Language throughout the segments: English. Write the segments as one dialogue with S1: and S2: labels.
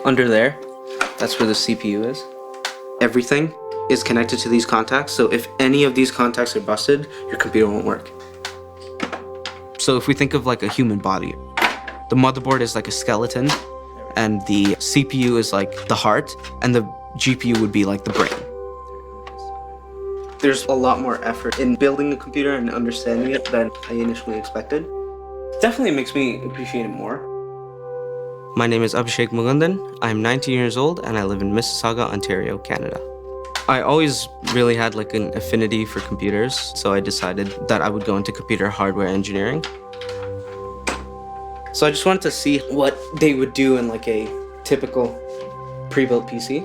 S1: Under there, that's where the CPU is. Everything is connected to these contacts, so if any of these contacts are busted, your computer won't work. So if we think of like a human body, the motherboard is like a skeleton, and the CPU is like the heart, and the GPU would be like the brain. There's a lot more effort in building a computer and understanding it than I initially expected. Definitely makes me appreciate it more. My name is Abhishek. I'm 19 years old and I live in Mississauga, Ontario, Canada. I always really had like an affinity for computers, so I decided that I would go into computer hardware engineering. So I just wanted to see what they would do in like a typical pre-built PC.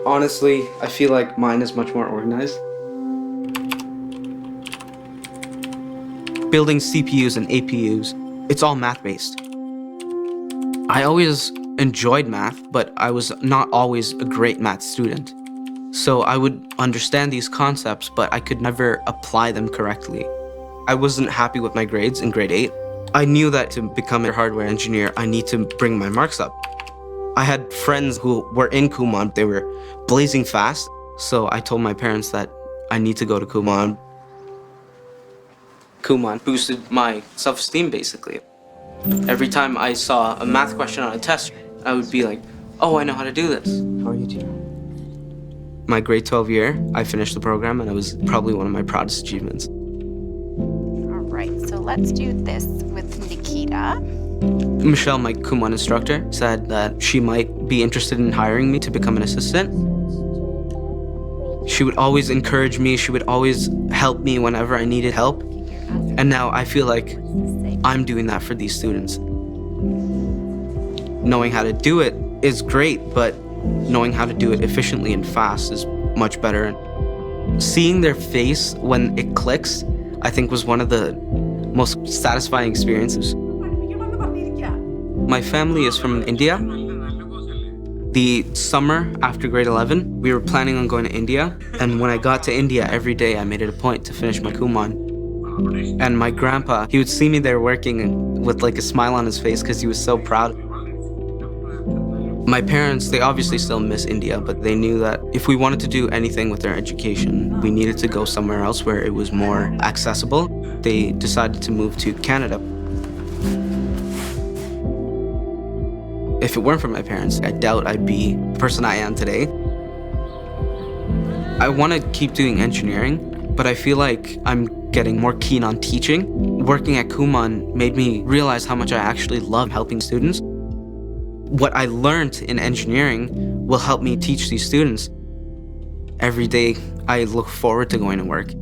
S1: Honestly, I feel like mine is much more organized. Building CPUs and APUs, it's all math-based. I always enjoyed math, but I was not always a great math student. So I would understand these concepts, but I could never apply them correctly. I wasn't happy with my grades in grade 8. I knew that to become a hardware engineer, I need to bring my marks up. I had friends who were in Kumon, they were blazing fast, so I told my parents that I need to go to Kumon. Kumon boosted my self-esteem, basically. Every time I saw a math question on a test, I would be like, oh, I know how to do this. How are you doing? My grade 12 year, I finished the program, and it was probably one of my proudest achievements.
S2: All right, so let's do this with Nikita.
S1: Michelle, my Kumon instructor, said that she might be interested in hiring me to become an assistant. She would always encourage me, she would always help me whenever I needed help. And now I feel like I'm doing that for these students. Knowing how to do it is great, but knowing how to do it efficiently and fast is much better. Seeing their face when it clicks, I think was one of the most satisfying experiences. My family is from India. The summer after grade 11, we were planning on going to India. And when I got to India, every day I made it a point to finish my Kumon. And my grandpa, he would see me there working with like a smile on his face because he was so proud. My parents, they obviously still miss India, but they knew that if we wanted to do anything with their education, we needed to go somewhere else where it was more accessible. They decided to move to Canada. If it weren't for my parents, I doubt I'd be the person I am today. I want to keep doing engineering, but I feel like I'm getting more keen on teaching. Working at Kumon made me realize how much I actually love helping students. What I learned in engineering will help me teach these students. Every day, I look forward to going to work.